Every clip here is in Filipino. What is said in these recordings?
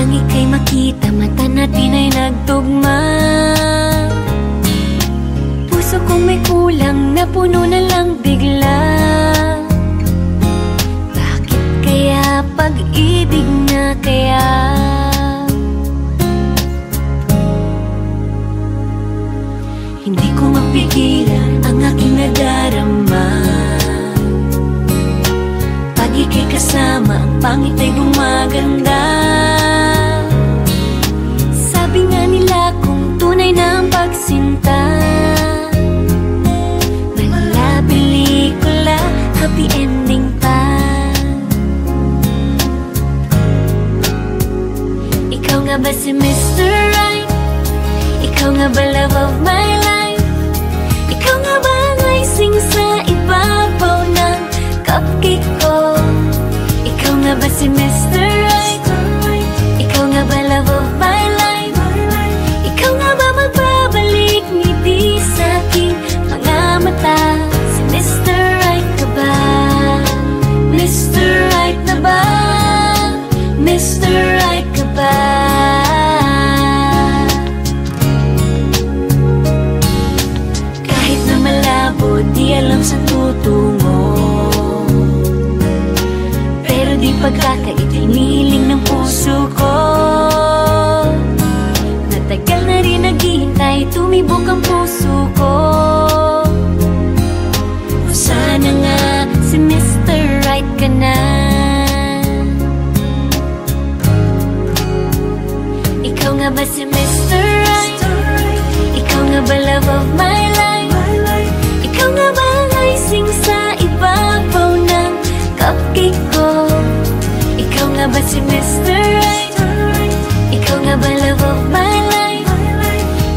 nang ika'y makita, mata natin ay nagtugma. Puso kong may kulang, napuno na lang bigla. Bakit kaya pag-ibig na kaya? Hindi ko mapigilan ang aking nadarama. Pag ika'y kasama, ang pangit ay gumaganda. Sabi nga nila kung tunay na ang pagsinta, wala pelikula, happy ending pa. Ikaw nga ba si Mr. Right? Ikaw nga ba love of my life? Ikaw nga ba ang icing sa ibabaw ng cupcake ko? Ikaw nga ba si Mr. Right? Ikaw nga ba love of my life? Ikaw nga ba magbabalik ngiti sa aking mga mata? Si Mr. Right ka ba? Mr. Right na ba? Mr. Right ka ba? Kahit na malabo, di alam saan tutungo, pero di pagkakait hinihiling ng puso ko. Natagal na rin naghihintay, tumibok ang puso ko. O sana nga si Mr. Right ka na. Ikaw nga ba si Mr. Right? Ikaw nga ba love of my life? Ikaw nga ba ang icing sa ibabaw ng cupcake ko? Ikaw nga ba si Mr. Right? Ikaw nga ba love of my life?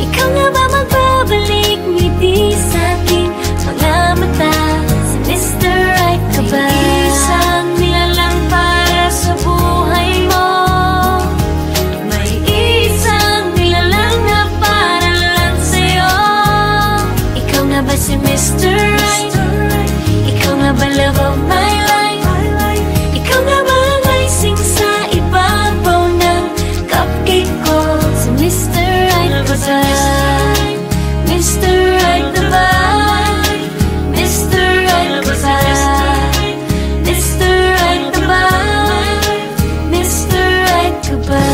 Ikaw nga ba magbabalik ngiti sa aking mga mata? Si Mr. Right ka ba? May isang nilalang para sa buhay mo. May isang nilalang na para lang sa'yo. Ikaw nga ba si Mr. Right? Ikaw nga ba love of my life? Ikaw nga ba ang icing sa ibabaw ng cupcake ko? Si Mr. Right ka ba? Mr. Right na ba? Mr. Right ka ba? Mr. Right na ba? Mr. Right ka ba?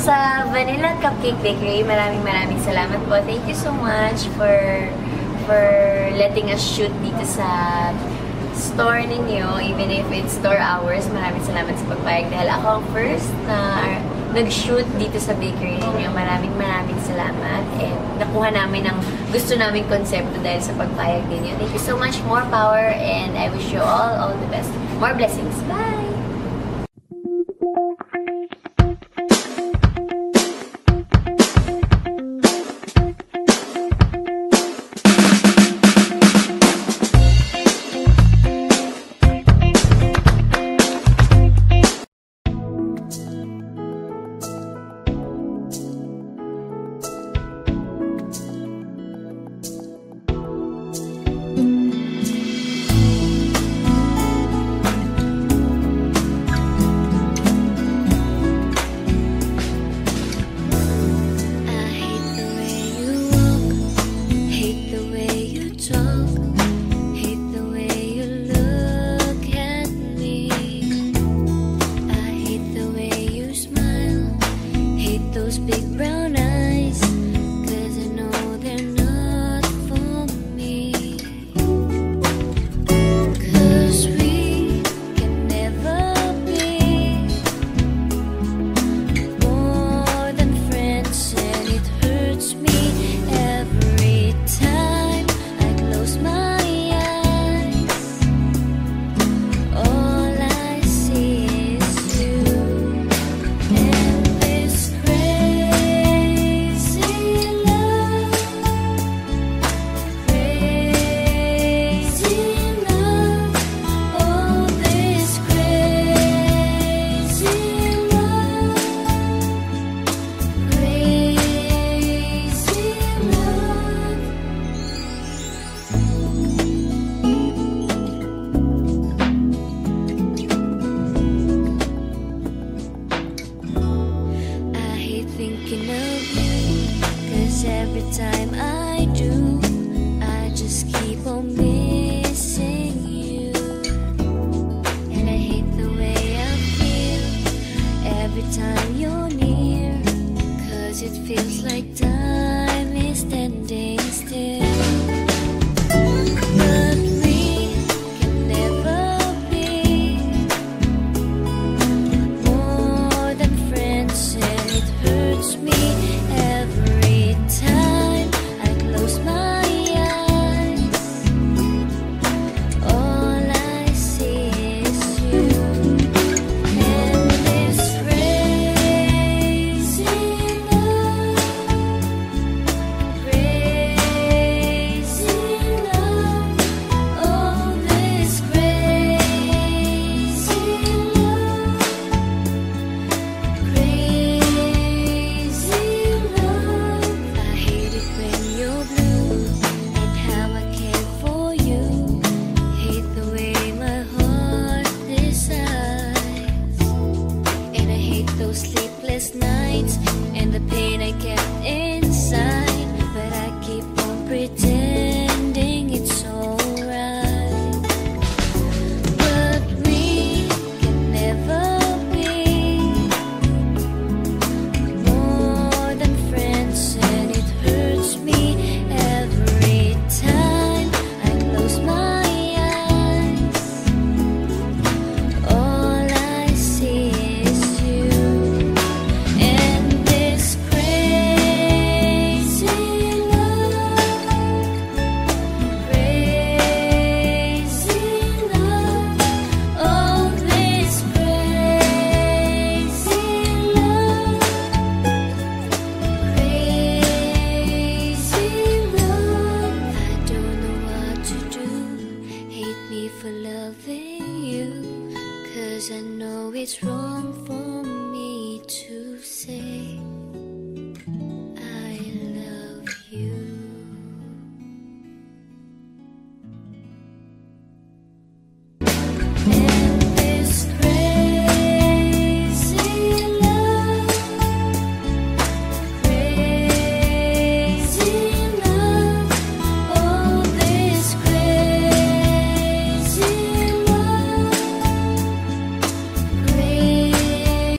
Sa Vanilla Cupcake Bakery, maraming salamat po. Thank you so much for letting us shoot dito sa store ninyo, even if it's store hours. Maraming salamat sa pagpayag dahil ako ang first na nag-shoot dito sa bakery ninyo. Maraming salamat, and nakuha namin ang gusto naming konsepto dahil sa pagpayag ninyo. Thank you so much. More power, and I wish you all the best. More blessings. Bye! time I do, I just keep on missing you. And I hate the way I feel every time you're near, 'cause it feels like time is standing still. But we can never be more than friends, and it hurts me every time I close my eyes. All I see is you and this crazy love, crazy love. Oh, this crazy love, crazy love. I hate it when you're blue and how I care for you. Hate the way my heart decides, and I hate those sleepless nights and the pain I kept inside. But I keep on pretending it's alright. But we can never be more than friends, and it hurts me every time I close my eyes. All I see is you and this crazy love, crazy love. Oh, this crazy love, crazy love. I don't know what to do. Hate me for loving you, 'cause I know it's wrong for me to say I love you. And this crazy love, crazy love. Oh, this crazy love, crazy.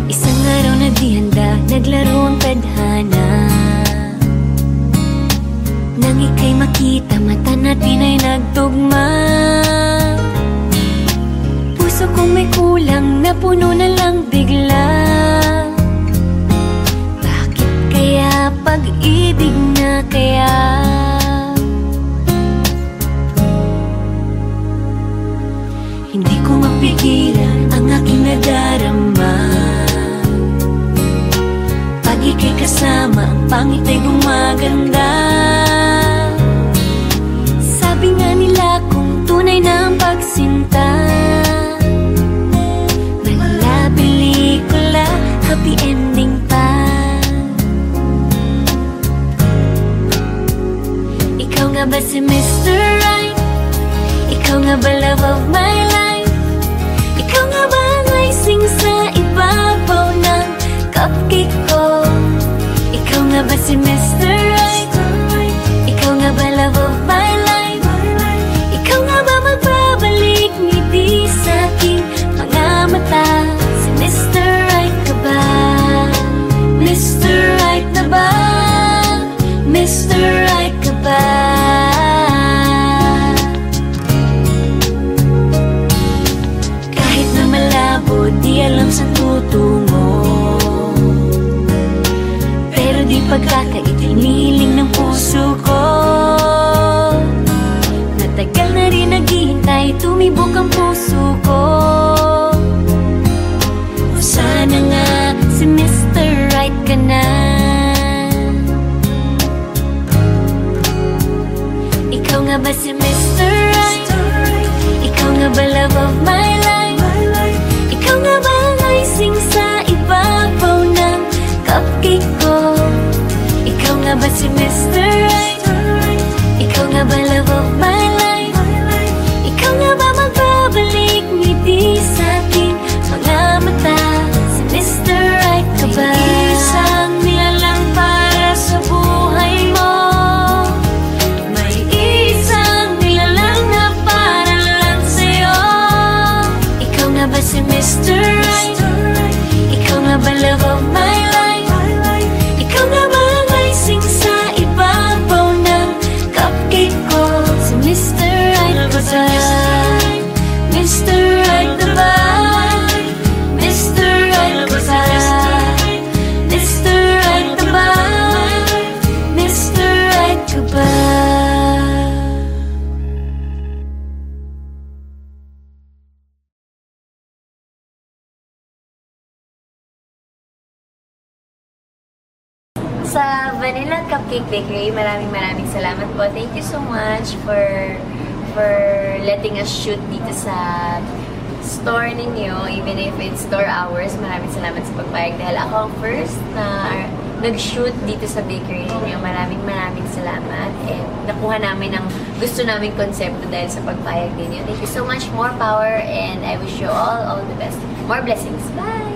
Isang araw na di handa, naglaro ang tadhana. Nang ika'y makita, mata natin ay nagtugma. Puso kong may kulang, napuno na lang bigla. Bakit kaya pag-ibig na kaya? Hindi ko mapigilan ang aking nadarama. Pag ika'y kasama, ang pangit ay gumaganda. Sabi nga nila kung tunay na ang pagsinta, wala pelikula, happy ending pa. Ikaw nga ba si Mr. Right? Ikaw nga ba love of my life? Ikaw nga ba ang icing sa ibabaw ng cupcake ko? Ikaw nga ba si Mr. Right? Ikaw nga ba love of my life? Ikaw nga ba magbabalik ngiti sa aking mga mata? Si Mr. Right ka ba? Mr. Right na ba? Mr. Right ka ba? Kahit na malabo, di alam sa tutungo, pero di pagkakaitiniling ng puso ko. Matagal na rin naghihintay, tumibok ang puso ko. O sana nga si Mr. Right ka na. Ikaw nga ba si Mr. Right? Ikaw nga ba sa Vanilla Cupcake Bakery, maraming salamat po. Thank you so much for letting us shoot dito sa store ninyo, even if it's store hours. Maraming salamat sa pagpayag dahil ako ang first na nag-shoot dito sa bakery ninyo. Maraming salamat. And nakuha namin ang gusto naming konsepto dahil sa pagpayag ninyo. Thank you so much. More power and I wish you all the best. More blessings. Bye!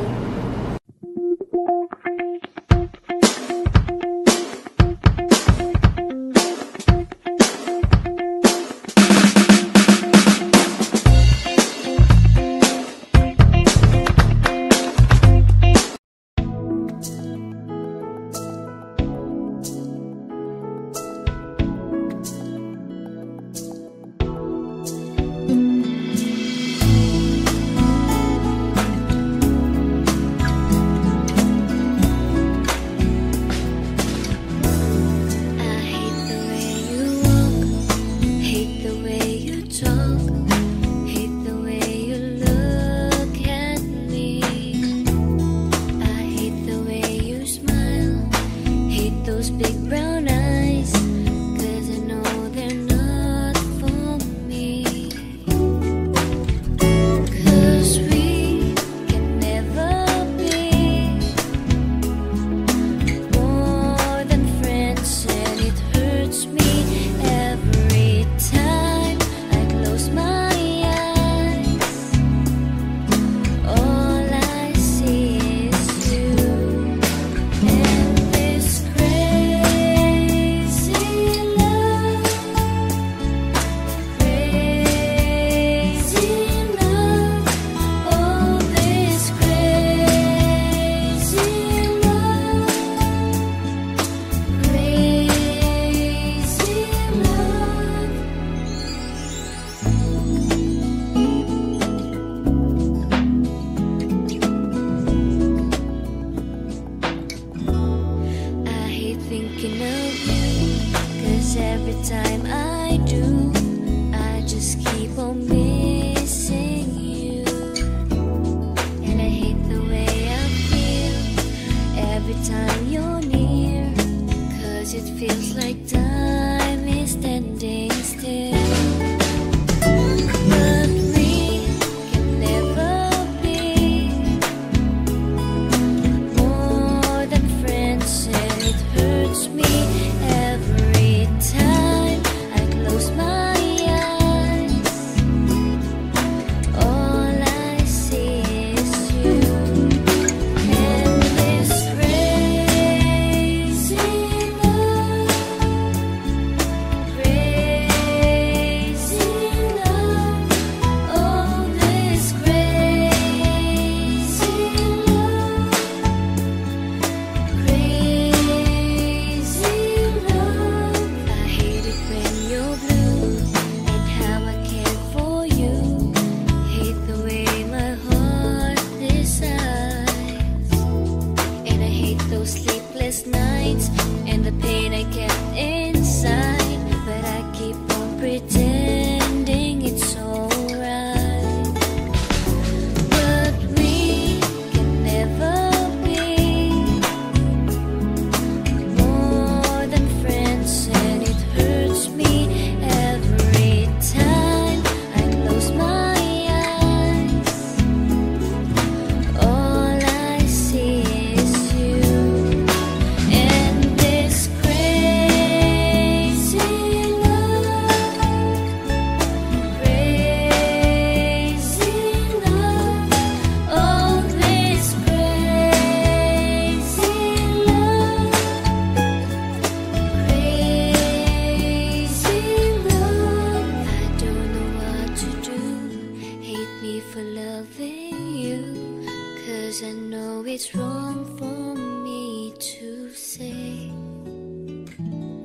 it's wrong for me to say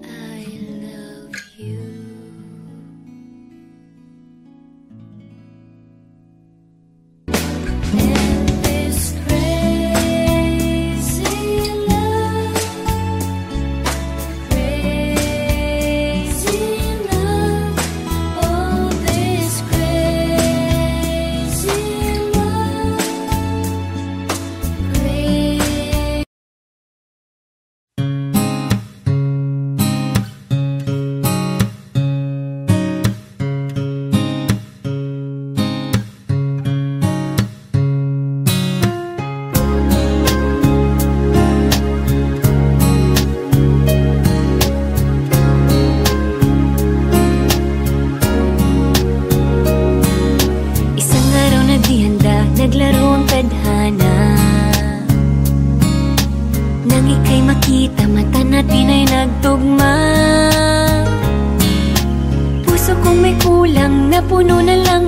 I love you. And this crazy love, oh this crazy love, crazy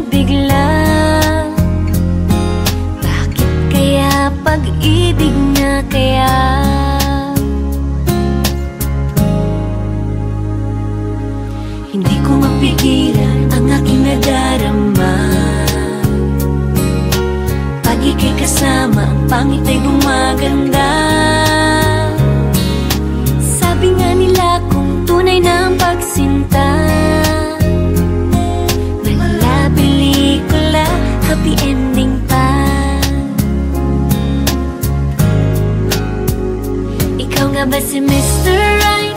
bigla? Bakit kaya pag-ibig na kaya? Hindi ko mapigilan ang aking nadarama. Pag ika'y kasama, ang pangit ay gumaganda. Sabi nga nila kung tunay na ang pagsinta, wala pelikula, happy ending pa. Ikaw nga ba si Mr. Right?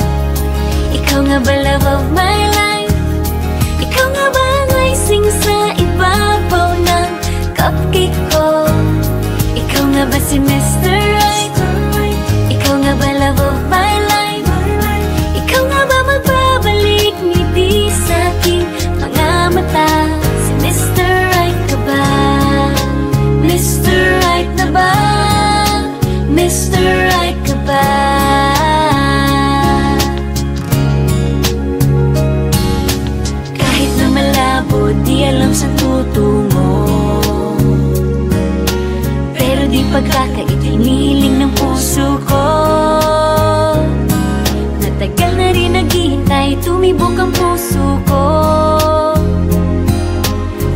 Ikaw nga ba love of my life? Ikaw nga ba ang icing sa ibabaw ng cupcake ko? Ikaw nga ba si Mr. Right? Ikaw nga ba love of my life? Ikaw nga ba magbabalik ngiti sa aking mga mata? Si Mr. Right ka ba? Mr. Right na ba? Mr. Right ka ba? Kahit na malabo, di alam sa tutungo, pero di pagkakait hiniling ng puso ko. Natagal na rin naghihintay, tumibok ang puso ko.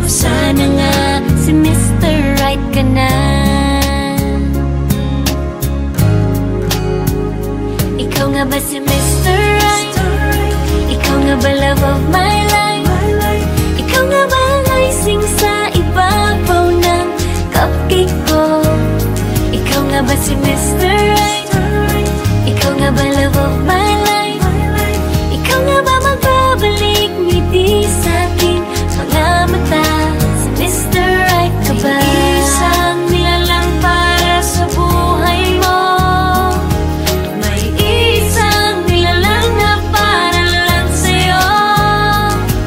O sana nga si Mr. Right ka na. Ikaw nga ba si Mr. Right? Ikaw nga ba love of my life? Ikaw nga ba ang icing sa ibabaw ng cupcake ko? Ikaw nga ba si Mr. Right? Ikaw nga ba love of my life? Ikaw nga ba magbabalik ngiti sa aking mga mata? Si Mr. Right ka ba? Isang nilalang para sa buhay mo. May isang nilalang na para lang sa'yo.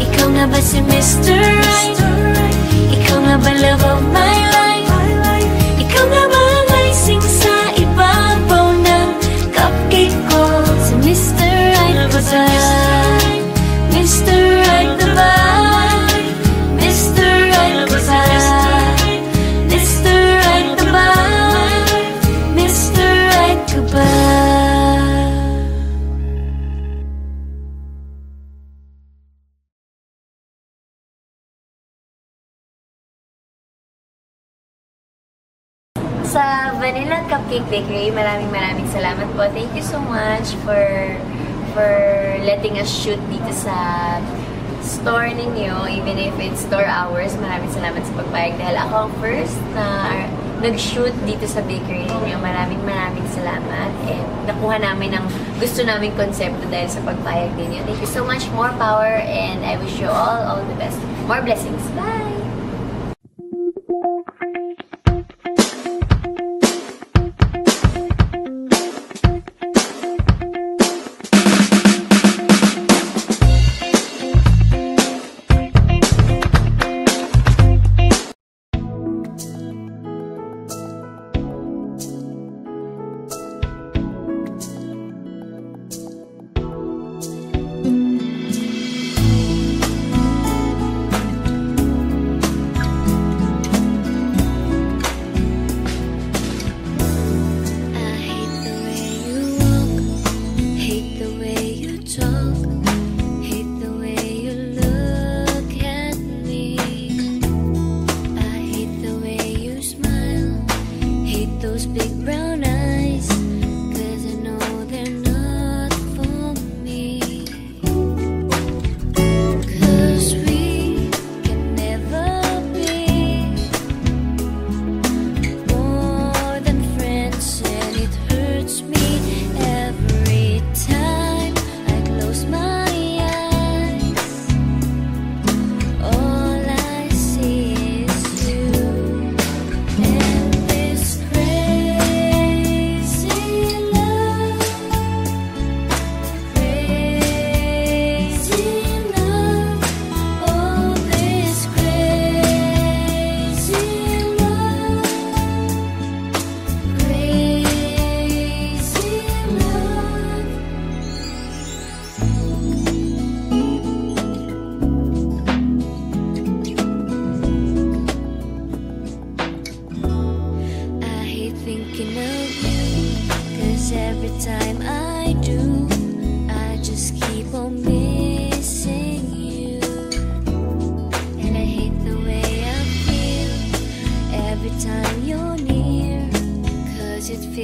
Ikaw nga ba si Mr. Right? Ikaw nga ba love of my life? Ikaw nga ba ang icing sa ibabaw ng cupcake ko? Si Mr. Right ka ba? Mr. Right na ba? Mr. Right ka ba? Mr. Right na ba? Mr. Right ka ba? Sa Vanilla Cupcake Bakery, maraming salamat po. Thank you so much for letting us shoot dito sa store ninyo, even if it's store hours. Maraming salamat sa pagpayag dahil ako ang first na nag-shoot dito sa bakery ninyo. Maraming salamat, and nakuha namin ang gusto naming konsepto dahil sa pagpayag ninyo. Thank you so much. More power, and I wish you all the best. More blessings. Bye!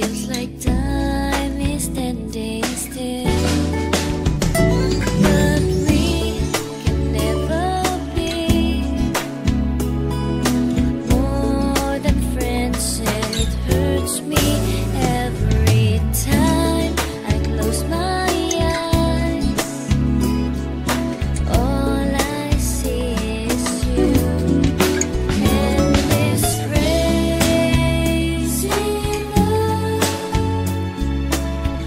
feels like time is standing still. But we can never be more than friends, and it hurts me every time I close my eyes. All I see is you and this crazy love,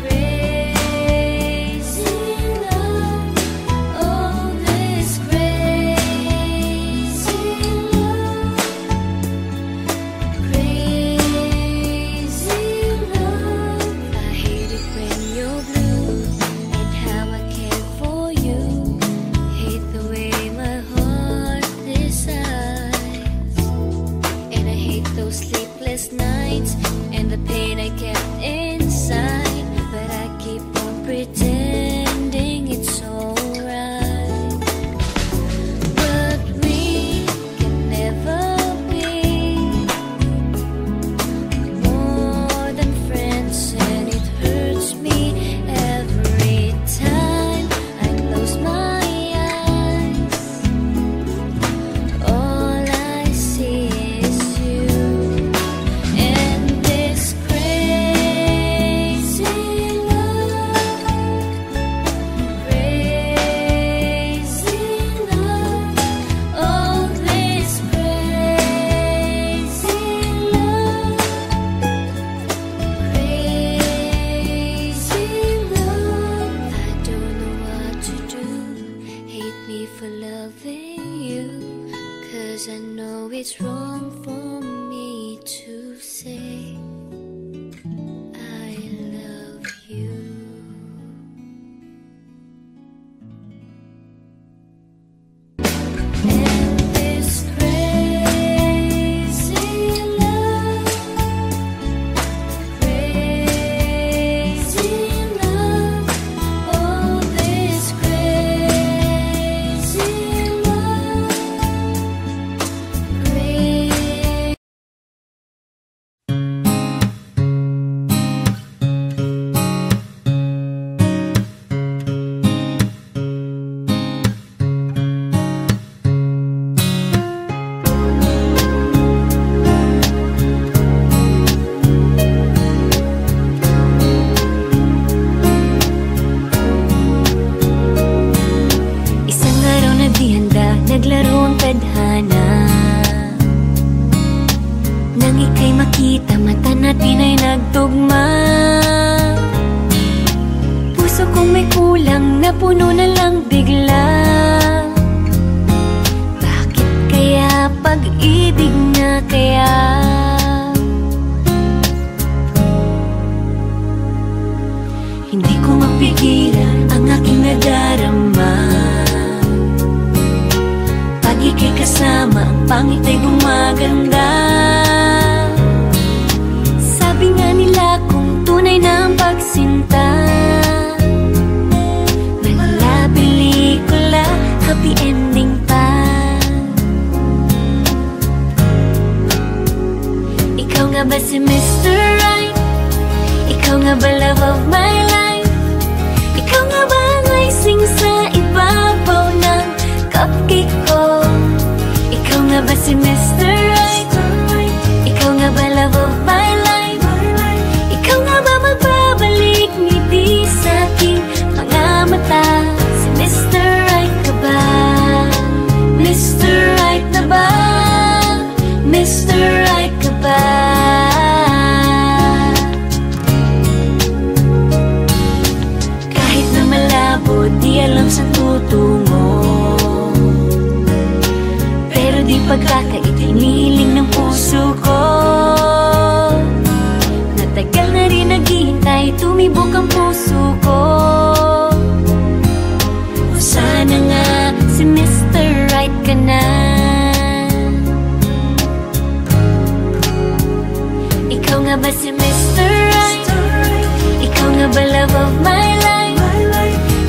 crazy love. Oh, this crazy love, crazy love. I hate it when you're blue and how I care for you. Hate the way my heart decides, and I hate those sleepless nights and the pain I kept inside. But I keep on pretending it's alright. But we can never be more than friends, and it hurts me every time I close my eyes. All I see is you and this crazy love, crazy love. Oh, this crazy love, crazy love. I don't know what to do. Hate me for loving you, 'cause I know it's wrong for me to say I love you. And this crazy love, crazy love. Oh, this crazy love, crazy. Isang araw na di handa, naglaro ang tadhana. Nang ika'y makita, mata natin ay nagtugma. Puso kong may kulang, napuno na lang bigla. Bakit kaya pag-ibig na kaya? Hindi ko mapigilan ang aking nadarama. Pag ika'y kasama, ang pangit ay gumaganda. Sabi nga nila kung tunay na ang pagsinta, wala pelikula, happy ending pa. Ikaw nga ba si Mr. Right? Ikaw nga ba love of my life? Ikaw nga ba ang icing sa ibabaw ng cupcake ko? Ikaw nga ba si Mr. Right? Ikaw nga ba love of my life? Ikaw nga ba magbabalik ngiti sa aking mga mata? Si Mr. Right ka ba? Mr. Right na ba? Mr. Right ka ba? Kahit na malabo, di alam sa tutungo, pero di pagkakaitiniling ng puso ko. Natagal na rin naghihintay, tumibok ang puso ko. O sana nga si Mr. Right ka na. Ikaw nga ba si Mr. Right? Ikaw nga ba love of my life?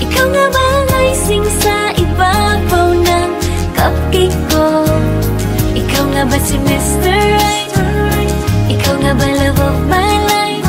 Ikaw nga ba ang icing sa ibabaw ng cupcake ko? Ikaw nga ba si Mr. Right? Ikaw nga ba love of my life?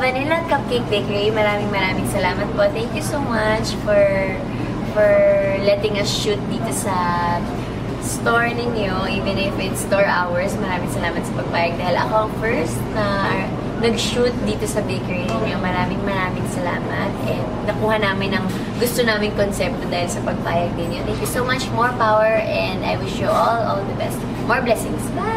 Vanilla Cupcake Bakery, maraming salamat po. Thank you so much for letting us shoot dito sa store ninyo, even if it's store hours. Maraming salamat sa pagpayag dahil ako ang first na nag-shoot dito sa bakery ninyo. Maraming salamat. And nakuha namin ang gusto naming konsepto dahil sa pagpayag ninyo. Thank you so much. More power and I wish you all the best. More blessings. Bye!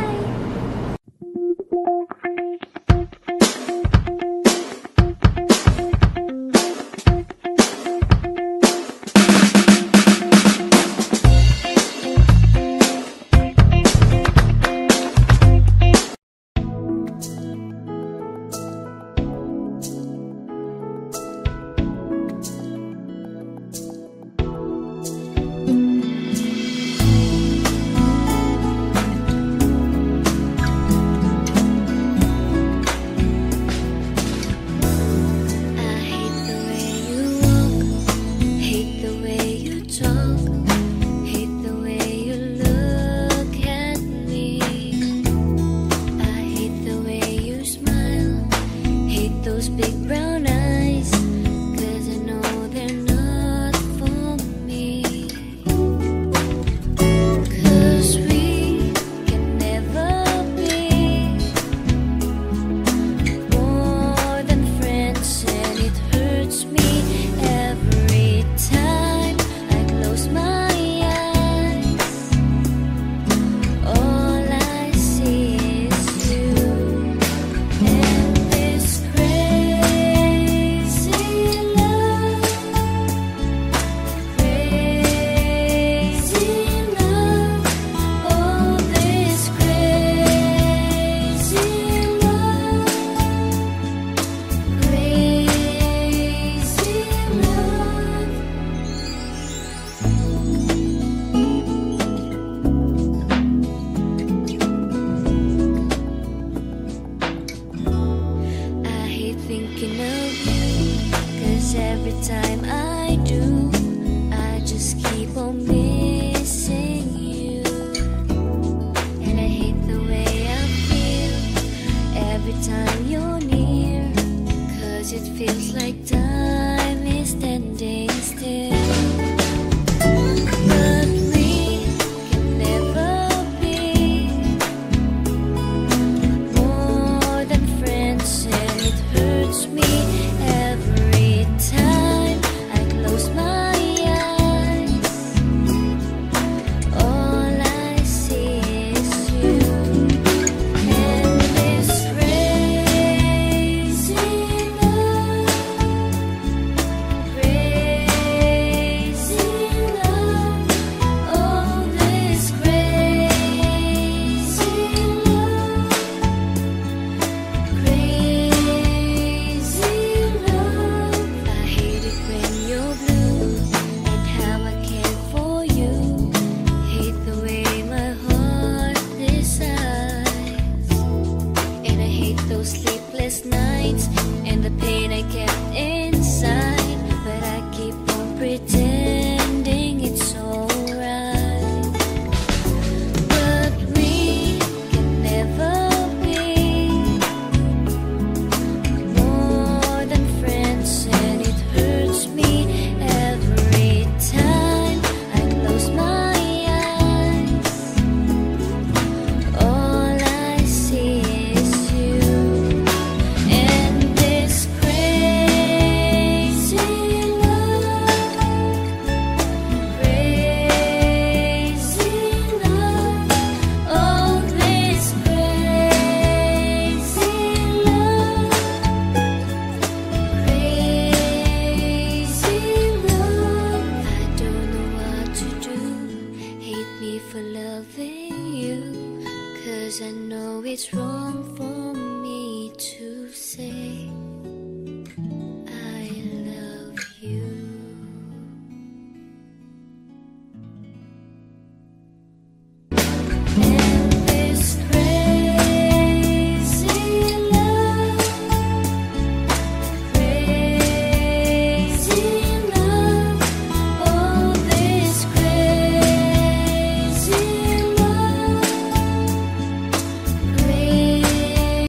Every time I do, I just keep on missing you. And I hate the way I feel every time you're near, 'cause it feels like time is standing still. But we can never be more than friends, and it hurts me every time I close my eyes. All I see is you and this crazy love, crazy love. Oh, this crazy love, crazy love. I hate it when you're blue and how I care for you. Hate the way my heart decides, and I hate those sleepless nights and the pain I kept inside. But I keep on pretending it's alright. But we can never be more than friends, and it hurts me every time I close my eyes. All I see is you and this crazy love, crazy love. Oh, this crazy love, crazy love. I don't know what to do. Hate me for loving you, 'cause I know it's wrong for me to say.